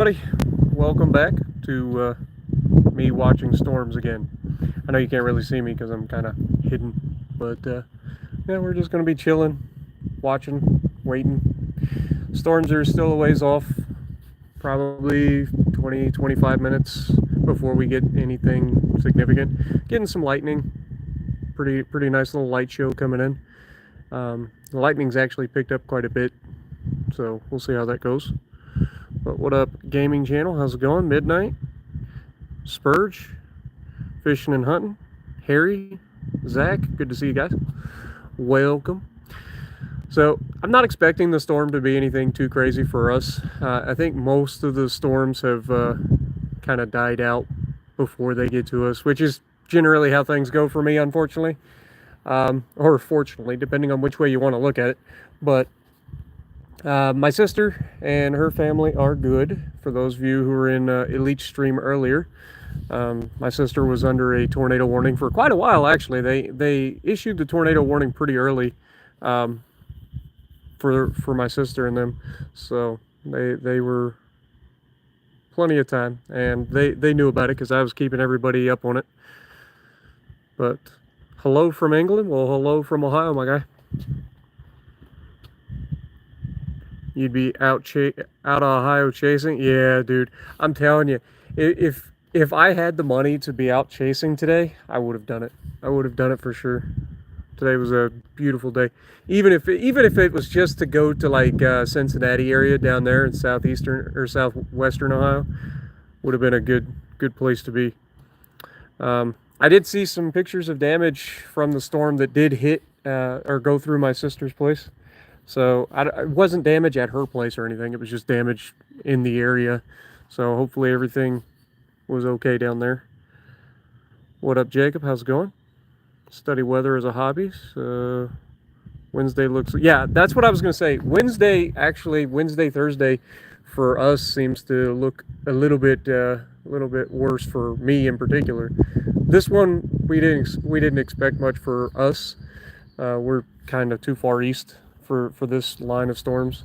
Buddy, welcome back to me watching storms again. I know you can't really see me because I'm kind of hidden, but yeah, we're just going to be chilling, watching, waiting. Storms are still a ways off, probably 20, 25 minutes before we get anything significant. Getting some lightning, pretty nice little light show coming in. The lightning's actually picked up quite a bit, so we'll see how that goes. But what up, gaming channel? How's it going? Midnight, Spurge, fishing and hunting, Harry, Zach. Good to see you guys. Welcome. So I'm not expecting the storm to be anything too crazy for us. I think most of the storms have kind of died out before they get to us, which is generally how things go for me, unfortunately, or fortunately, depending on which way you want to look at it. But my sister and her family are good. For those of you who were in Elite stream earlier, my sister was under a tornado warning for quite a while. Actually, they issued the tornado warning pretty early for my sister and them, so they were plenty of time, and they knew about it because I was keeping everybody up on it. But hello from England. Well, hello from Ohio, my guy. You'd be out of Ohio chasing? Yeah, dude. I'm telling you, if I had the money to be out chasing today, I would have done it. I would have done it for sure. Today was a beautiful day. Even if it was just to go to like Cincinnati area down there in southeastern or southwestern Ohio, would have been a good place to be. I did see some pictures of damage from the storm that did hit or go through my sister's place. So it wasn't damage at her place or anything. It was just damage in the area. So hopefully everything was okay down there. What up, Jacob? How's it going? Study weather as a hobby. Wednesday looks... Yeah, that's what I was going to say. Wednesday, Thursday for us seems to look a little bit worse for me in particular. This one, we didn't expect much for us. We're kind of too far east for this line of storms.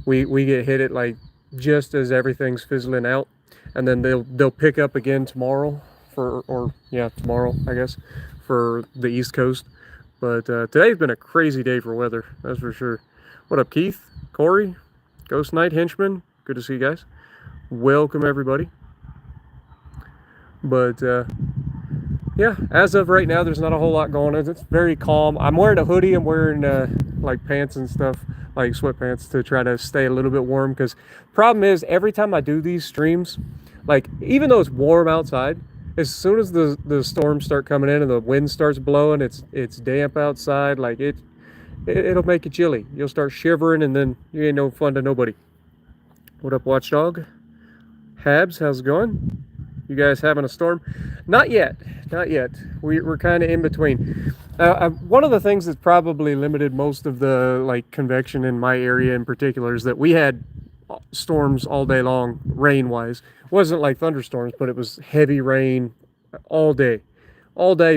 We get hit at like just as everything's fizzling out, and then they'll pick up again tomorrow tomorrow I guess for the East Coast. But today's been a crazy day for weather, that's for sure. What up, Keith, Corey, Ghost Knight, Henchman? Good to see you guys. Welcome everybody. But yeah, as of right now, there's not a whole lot going on. It's very calm. I'm wearing a hoodie. I'm wearing like pants and stuff, like sweatpants, to try to stay a little bit warm. Because problem is, every time I do these streams, like even though it's warm outside, as soon as the storms start coming in and the wind starts blowing, it's damp outside. Like it'll make you chilly. You'll start shivering, and then you ain't no fun to nobody. What up, Watchdog? Habs, how's it going? You guys having a storm? Not yet. We're kind of in between. One of the things that's probably limited most of the like convection in my area in particular is that we had storms all day long, rain-wise. It wasn't like thunderstorms, but it was heavy rain all day,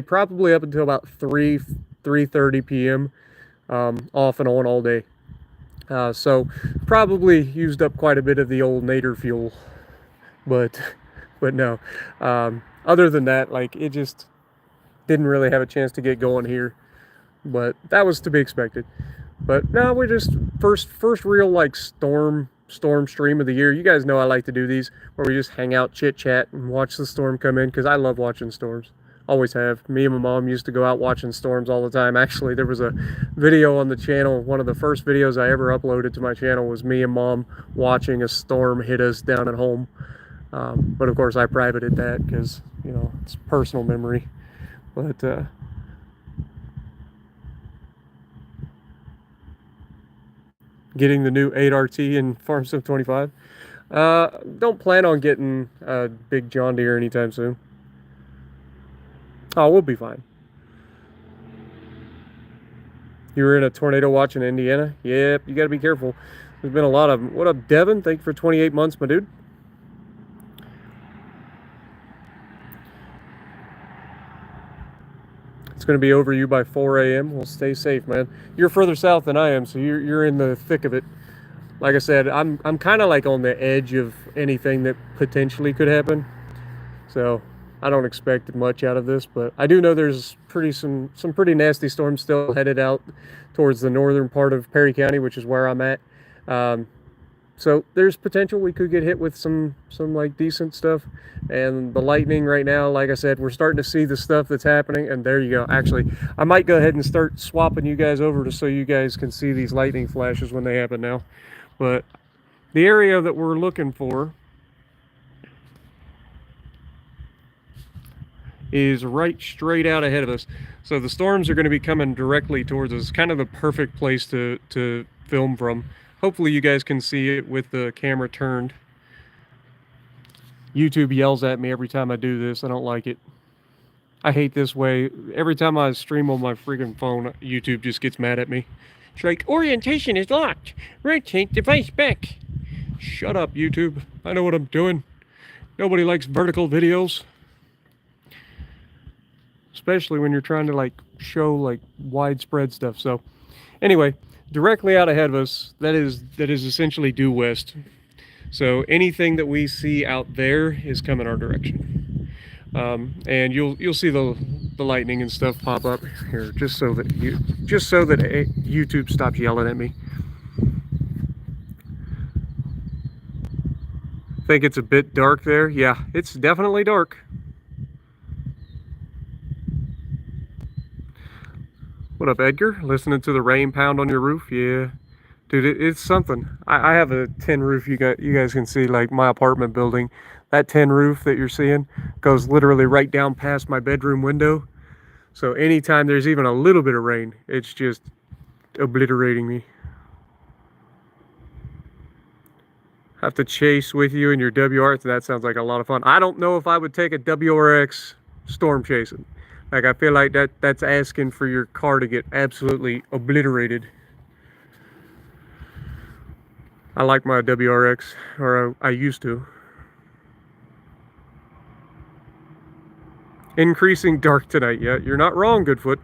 probably up until about 3:30 p.m. Off and on all day. So probably used up quite a bit of the old Nader fuel, but no. Other than that, like it just didn't really have a chance to get going here, but that was to be expected. But no, we're just first real like storm stream of the year. You guys know I like to do these where we just hang out, chit chat, and watch the storm come in, because I love watching storms. Always have. Me and my mom used to go out watching storms all the time. Actually, there was a video on the channel. One of the first videos I ever uploaded to my channel was me and mom watching a storm hit us down at home. But of course I privated that because, you know, it's personal memory. But getting the new 8RT in Farm Sim 25. Don't plan on getting a big John Deere anytime soon. Oh, we'll be fine. You were in a tornado watch in Indiana? Yep, you gotta be careful. There's been a lot of them. What up, Devin? Thank you for 28 months, my dude. It's going to be over you by 4 a.m. Well, stay safe, man. You're further south than I am, so you're in the thick of it. like I said, I'm kind of like on the edge of anything that potentially could happen. So I don't expect much out of this, but I do know there's some pretty nasty storms still headed out towards the northern part of Perry County, which is where I'm at. Um, so there's potential we could get hit with some like decent stuff. And the lightning right now, like I said, we're starting to see the stuff that's happening. And there you go. Actually, I might go ahead and start swapping you guys over so you guys can see these lightning flashes when they happen now. But the area that we're looking for is right straight out ahead of us. So the storms are going to be coming directly towards us. Kind of the perfect place to film from. Hopefully you guys can see it with the camera turned. YouTube yells at me every time I do this. I don't like it. I hate this way. Every time I stream on my freaking phone, YouTube just gets mad at me. It's like, orientation is locked. Rotate device back. Shut up, YouTube. I know what I'm doing. Nobody likes vertical videos. Especially when you're trying to like show like widespread stuff. So anyway, directly out ahead of us, that is essentially due west. So anything that we see out there is coming our direction. And you'll see the lightning and stuff pop up here, just so that YouTube stops yelling at me. Think it's a bit dark there? Yeah, it's definitely dark. What up, Edgar? Listening to the rain pound on your roof? Yeah. Dude, it's something. I have a tin roof. You guys can see like my apartment building. That tin roof that you're seeing goes literally right down past my bedroom window. So anytime there's even a little bit of rain, it's just obliterating me. Have to chase with you in your WR. That sounds like a lot of fun. I don't know if I would take a WRX storm chasing. Like, I feel like that's asking for your car to get absolutely obliterated. I like my WRX, or I used to. Increasing dark tonight. Yeah, you're not wrong, Goodfoot.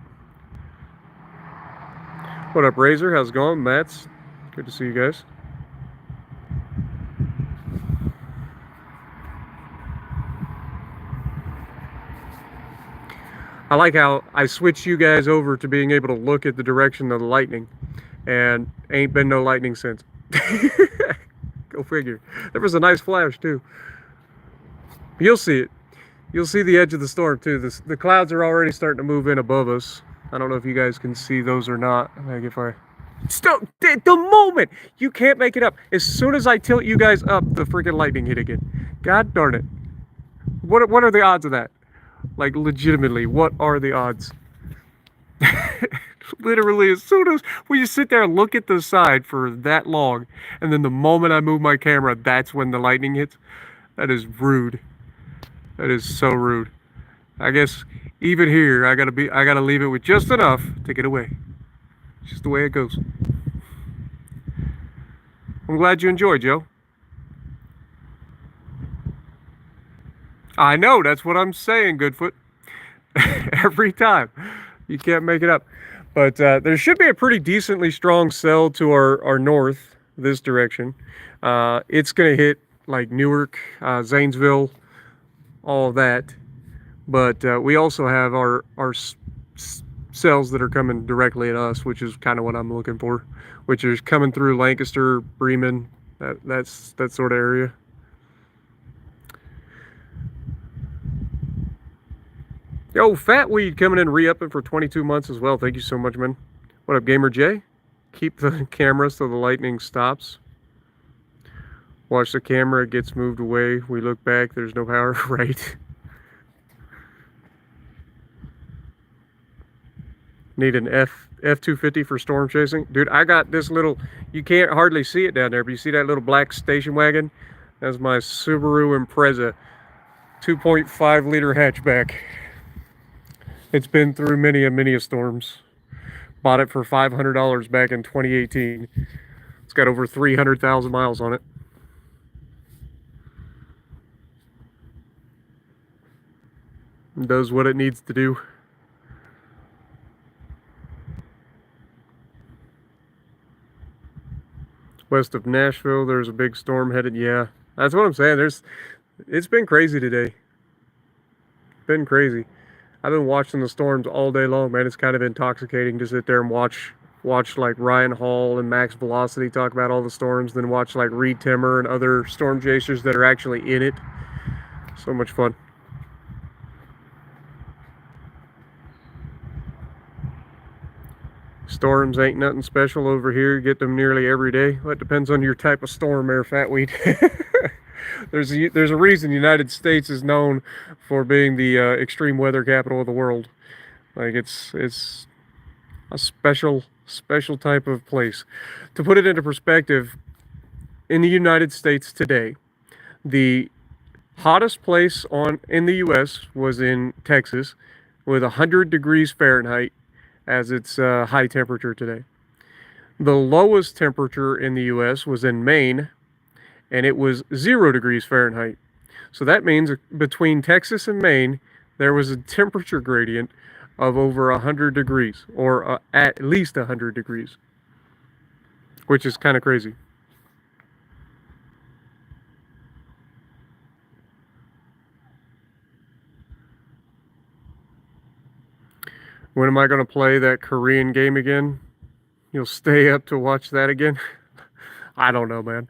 What up, Razor? How's it going? Matt's good to see you guys. I like how I switched you guys over to being able to look at the direction of the lightning, and ain't been no lightning since. Go figure. There was a nice flash too. You'll see it. You'll see the edge of the storm too. The clouds are already starting to move in above us. I don't know if you guys can see those or not. Like if I... Stop! The moment! You can't make it up. As soon as I tilt you guys up, the freaking lightning hit again. God darn it. What are the odds of that? Like, legitimately, what are the odds? Literally, as soon as we just sit there and look at the side for that long, and then the moment I move my camera, that's when the lightning hits. That is rude. That is so rude. I guess even here, I gotta leave it with just enough to get away. It's just the way it goes. I'm glad you enjoyed, Joe. I know, that's what I'm saying, Goodfoot. Every time. You can't make it up. But there should be a pretty decently strong cell to our north, this direction. It's going to hit like Newark, Zanesville, all of that. But we also have our cells that are coming directly at us, which is kind of what I'm looking for, which is coming through Lancaster, Bremen, that sort of area. Yo, Fat Weed coming in re-upping for 22 months as well. Thank you so much, man. What up, Gamer J? Keep the camera so the lightning stops. Watch the camera, it gets moved away. We look back, there's no power. Right. Need an F-250 for storm chasing. Dude, I got this little, you can't hardly see it down there, but you see that little black station wagon? That's my Subaru Impreza 2.5 liter hatchback. It's been through many a storms. Bought it for $500 back in 2018. It's got over 300,000 miles on it. It does what it needs to do. West of Nashville, there's a big storm headed. Yeah, that's what I'm saying. It's been crazy today. Been crazy. I've been watching the storms all day long, man. It's kind of intoxicating to sit there and watch like Ryan Hall and Max Velocity talk about all the storms, then watch like Reed Timmer and other storm chasers that are actually in it. So much fun. Storms ain't nothing special over here. Get them nearly every day. Well, it depends on your type of storm there, Fatweed. There's a reason the United States is known for being the extreme weather capital of the world. Like it's a special type of place. To put it into perspective, in the United States today, the hottest place in the U.S. was in Texas, with 100 degrees Fahrenheit as its high temperature today. The lowest temperature in the U.S. was in Maine, and it was 0 degrees Fahrenheit. So that means between Texas and Maine, there was a temperature gradient of over 100 degrees, or at least 100 degrees, which is kind of crazy. When am I going to play that Korean game again? You'll stay up to watch that again? I don't know, man.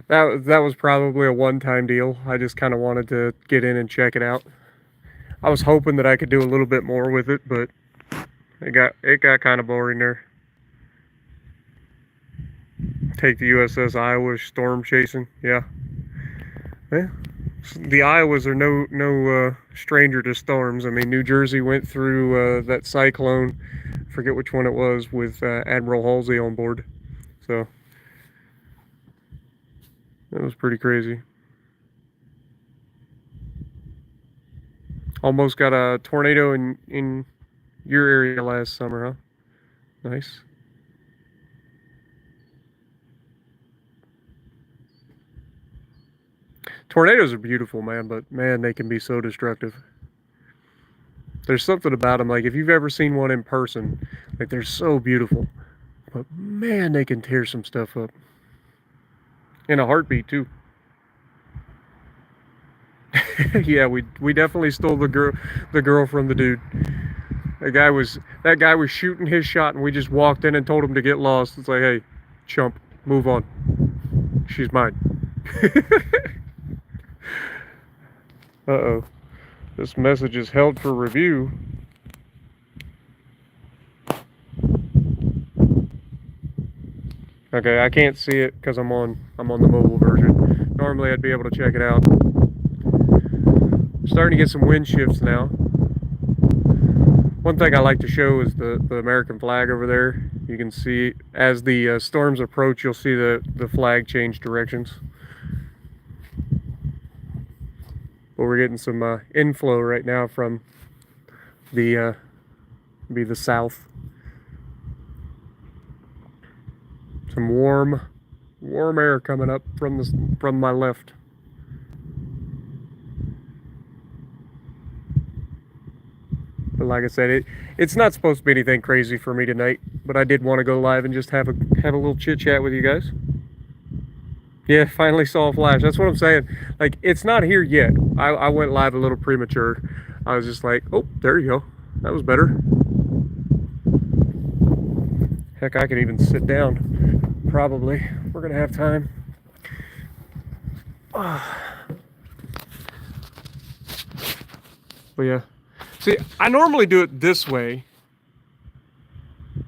That was probably a one-time deal. I just kind of wanted to get in and check it out. I was hoping that I could do a little bit more with it, but it got kind of boring there. Take the USS Iowa storm chasing. Yeah. The Iowas are no stranger to storms. I mean, New Jersey went through that cyclone. I forget which one it was, with Admiral Halsey on board. So that was pretty crazy. Almost got a tornado in your area last summer, huh? Nice. Tornadoes are beautiful, man, but man, they can be so destructive. There's something about them, like if you've ever seen one in person, like they're so beautiful, but man, they can tear some stuff up in a heartbeat too. Yeah, we definitely stole the girl from the dude. That guy was shooting his shot, and we just walked in and told him to get lost. It's like, hey, chump, move on. She's mine. Uh-oh. This message is held for review. Okay, I can't see it because I'm on the mobile version. Normally I'd be able to check it out. Starting to get some wind shifts now. One thing I like to show is the American flag over there. You can see as the storms approach, you'll see the flag change directions. But we're getting some inflow right now from the south. Some warm air coming up from my left. But like I said, it's not supposed to be anything crazy for me tonight. But I did want to go live and just have a little chit chat with you guys. Yeah, finally saw a flash. That's what I'm saying. Like, it's not here yet. I went live a little premature. I was just like, oh, there you go. That was better. Heck, I could even sit down. Probably. We're going to have time. But yeah. See, I normally do it this way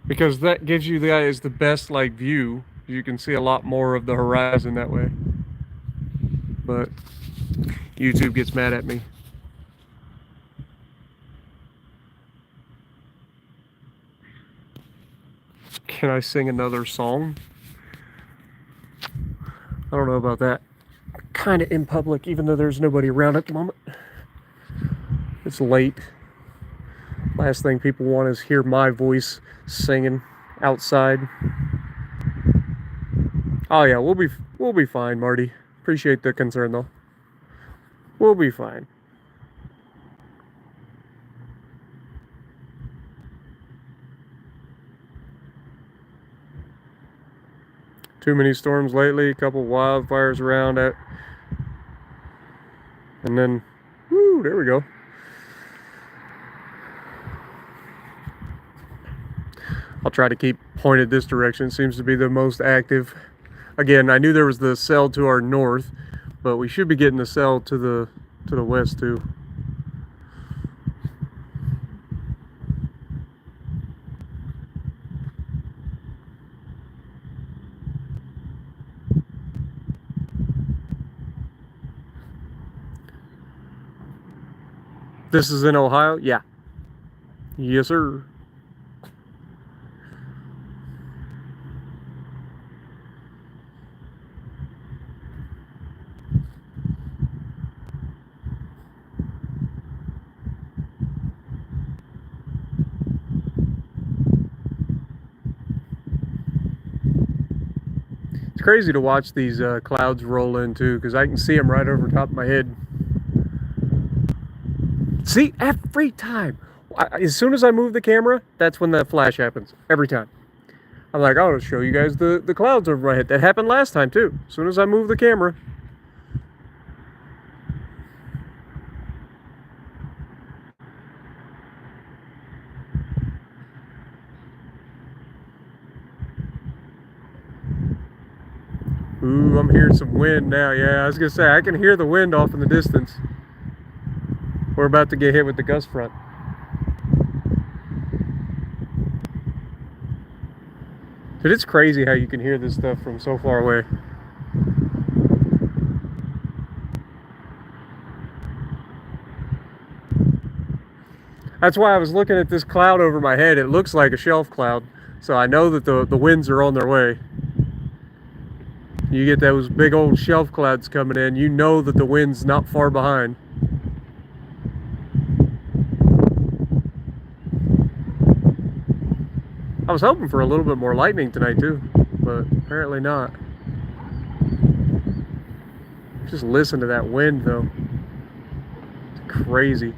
because that gives you guys the best like view. You can see a lot more of the horizon that way. But YouTube gets mad at me. Can I sing another song? I don't know about that. Kind of in public, even though there's nobody around at the moment. It's late. Last thing people want is hear my voice singing outside. Oh yeah, we'll be fine, Marty. Appreciate the concern though. We'll be fine. Too many storms lately, a couple wildfires around it. And then, whoo, there we go. I'll try to keep pointed this direction. Seems to be the most active. Again, I knew there was the cell to our north, but we should be getting the cell to the west too. This is in Ohio? Yeah. Yes, sir. It's crazy to watch these clouds roll in too, because I can see them right over top of my head. See, every time. As soon as I move the camera, that's when that flash happens. Every time. I'm like, I'll show you guys the clouds over my head. That happened last time too. As soon as I move the camera. Ooh, I'm hearing some wind now. Yeah, I was gonna say, I can hear the wind off in the distance. We're about to get hit with the gust front. Dude, it's crazy how you can hear this stuff from so far away. That's why I was looking at this cloud over my head. It looks like a shelf cloud. So I know that the winds are on their way. You get those big old shelf clouds coming in, you know that the wind's not far behind. I was hoping for a little bit more lightning tonight too, but apparently not. Just listen to that wind though. It's crazy.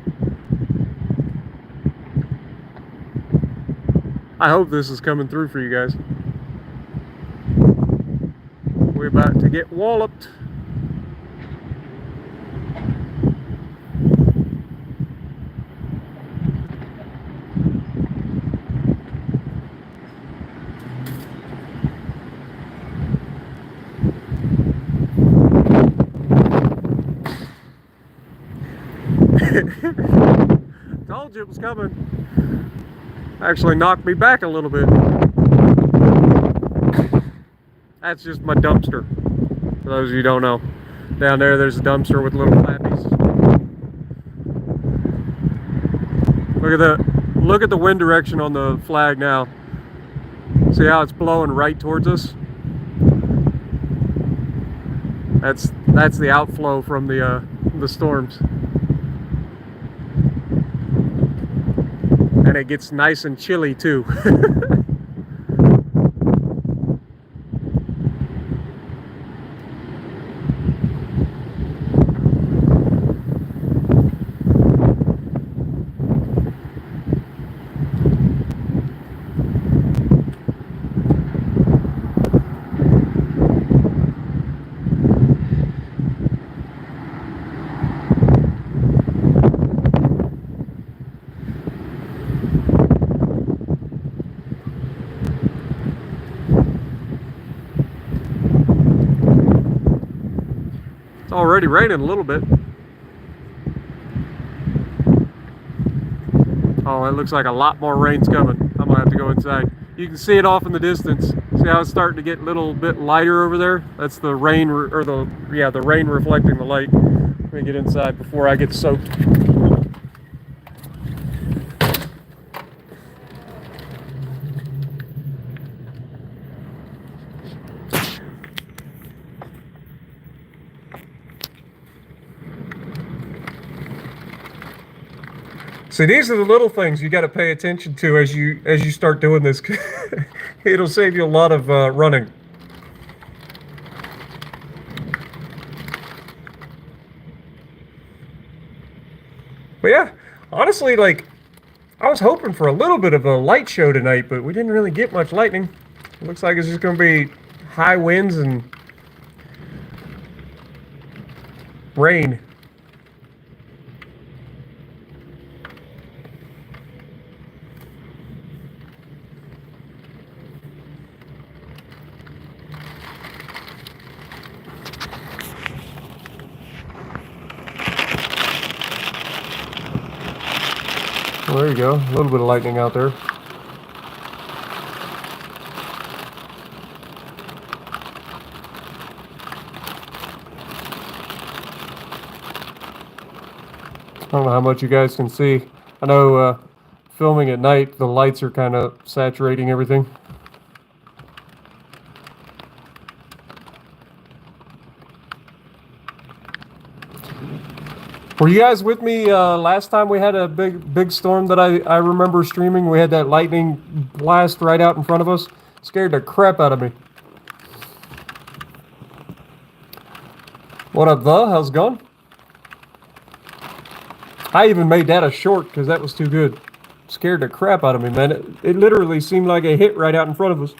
I hope this is coming through for you guys. We're about to get walloped. Told you it was coming. Actually knocked me back a little bit. That's just my dumpster. For those of you who don't know. Down there, there's a dumpster with little flappies. Look at the wind direction on the flag now. See how it's blowing right towards us? That's the outflow from the storms. And it gets nice and chilly too. It's already raining a little bit. Oh, it looks like a lot more rain's coming. I'm gonna have to go inside. You can see it off in the distance. See how it's starting to get a little bit lighter over there? That's the rain, or the rain reflecting the light. Let me get inside before I get soaked. See, these are the little things you got to pay attention to as you start doing this. It'll save you a lot of running. But yeah, honestly, like, I was hoping for a little bit of a light show tonight, but we didn't really get much lightning. It looks like it's just going to be high winds and rain. Well, there you go. A little bit of lightning out there. I don't know how much you guys can see. I know filming at night, the lights are kind of saturating everything. Were you guys with me last time we had a big storm that I remember streaming? We had that lightning blast right out in front of us. Scared the crap out of me. What up, the? How's it going? I even made that a short because that was too good. Scared the crap out of me, man. It literally seemed like a hit right out in front of us.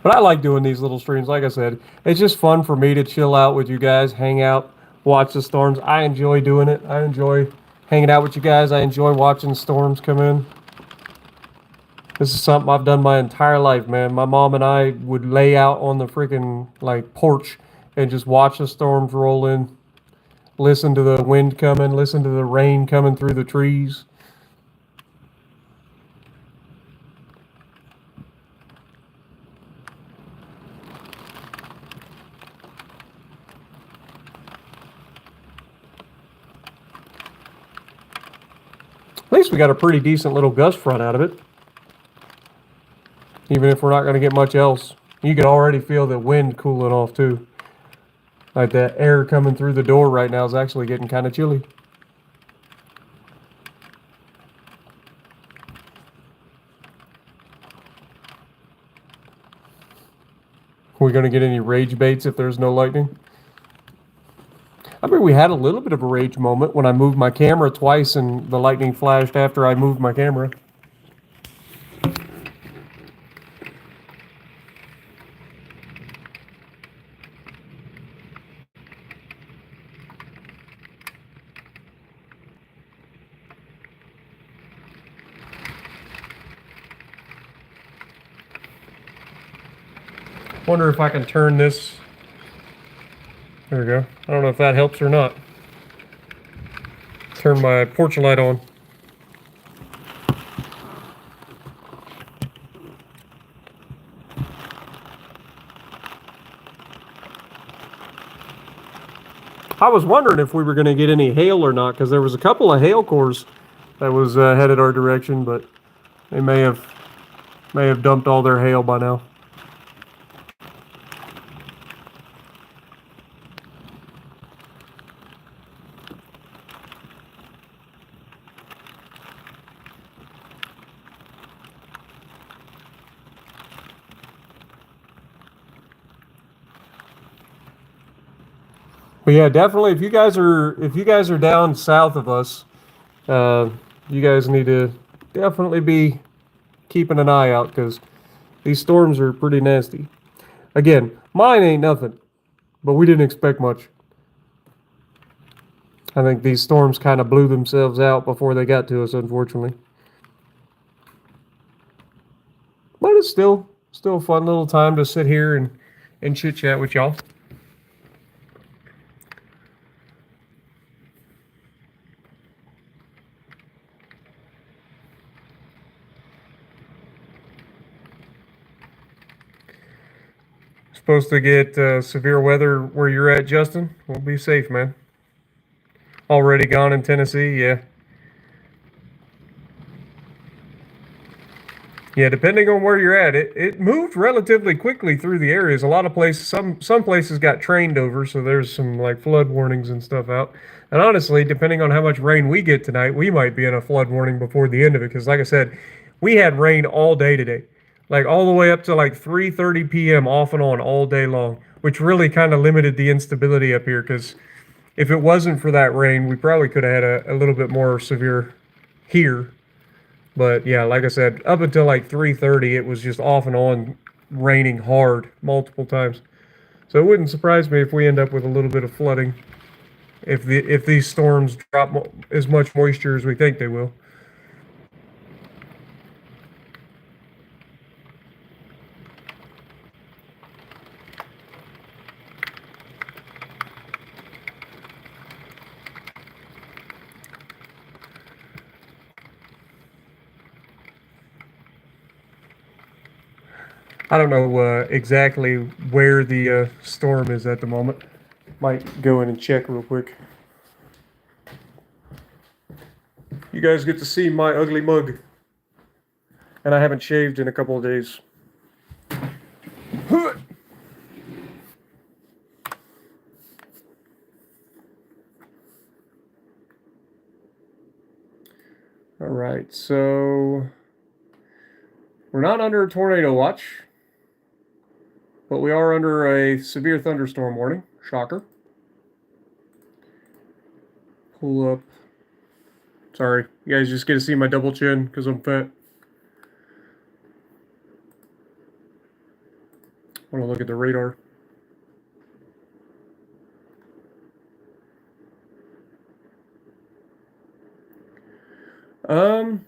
But I like doing these little streams. Like I said, it's just fun for me to chill out with you guys, hang out, watch the storms. I enjoy doing it. I enjoy hanging out with you guys. I enjoy watching storms come in. This is something I've done my entire life, man. My mom and I would lay out on the freaking like porch and just watch the storms roll in, listen to the wind coming, listen to the rain coming through the trees. At least we got a pretty decent little gust front out of it. Even if we're not going to get much else. You can already feel the wind cooling off too. Like that air coming through the door right now is actually getting kind of chilly. Are we going to get any rage baits if there's no lightning? I mean, we had a little bit of a rage moment when I moved my camera twice and the lightning flashed after I moved my camera. Wonder if I can turn this. There we go. I don't know if that helps or not. Turn my porch light on. I was wondering if we were going to get any hail or not, because there was a couple of hail cores that was headed our direction, but they may have dumped all their hail by now. But yeah, definitely. If you guys are down south of us, you guys need to definitely be keeping an eye out because these storms are pretty nasty. Again, mine ain't nothing, but we didn't expect much. I think these storms kind of blew themselves out before they got to us, unfortunately. But it's still a fun little time to sit here and chit chat with y'all. Supposed to get severe weather where you're at, Justin. Well, be safe, man. Already gone in Tennessee, yeah. Yeah, depending on where you're at, it moved relatively quickly through the areas. A lot of places, some places got trained over, so there's some like flood warnings and stuff out. And honestly, depending on how much rain we get tonight, we might be in a flood warning before the end of it. Because like I said, we had rain all day today, like all the way up to like 3:30 p.m. off and on all day long, which really kind of limited the instability up here. Because if it wasn't for that rain, we probably could have had a little bit more severe here. But yeah, like I said, up until like 3:30, it was just off and on raining hard multiple times. So it wouldn't surprise me if we end up with a little bit of flooding if these storms drop as much moisture as we think they will. I don't know exactly where the storm is at the moment. Might go in and check real quick. You guys get to see my ugly mug. And I haven't shaved in a couple of days. All right, so we're not under a tornado watch, but we are under a severe thunderstorm warning. Shocker. Pull up. Sorry, you guys just get to see my double chin because I'm fat. I want to look at the radar. Um.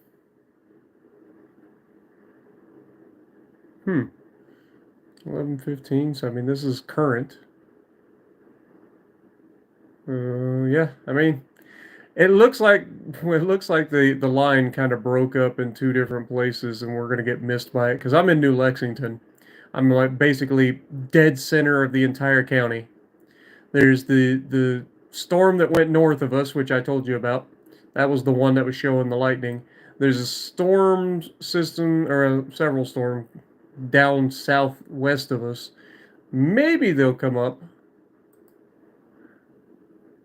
11:15. So I mean, this is current. Yeah. I mean, it looks like the line kind of broke up in two different places, and we're gonna get missed by it because I'm in New Lexington. I'm like basically dead center of the entire county. There's the storm that went north of us, which I told you about. That was the one that was showing the lightning. There's a storm system, or several storm down southwest of us. Maybe they'll come up,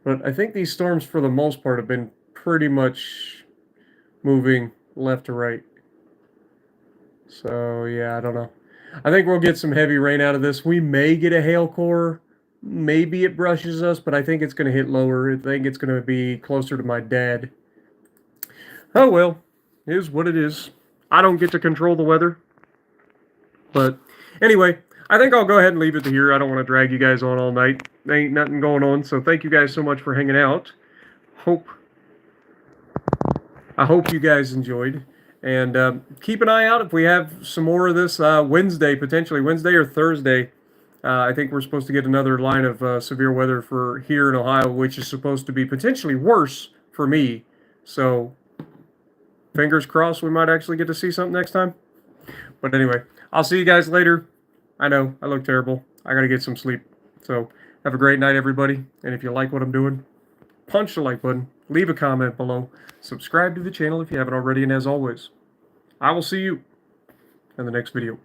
but I think these storms, for the most part, have been pretty much moving left to right. So yeah, I don't know. I think we'll get some heavy rain out of this. We may get a hail core. Maybe it brushes us, but I think it's going to hit lower. I think it's going to be closer to my dad. Oh well, it is what it is. I don't get to control the weather. But anyway, I think I'll go ahead and leave it to here. I don't want to drag you guys on all night. There ain't nothing going on. So thank you guys so much for hanging out. I hope you guys enjoyed. And keep an eye out if we have some more of this Wednesday, potentially Wednesday or Thursday. I think we're supposed to get another line of severe weather for here in Ohio, which is supposed to be potentially worse for me. So fingers crossed we might actually get to see something next time. But anyway, I'll see you guys later. I know, I look terrible. I got to get some sleep. So have a great night, everybody. And if you like what I'm doing, punch the like button, leave a comment below, subscribe to the channel if you haven't already, and as always, I will see you in the next video.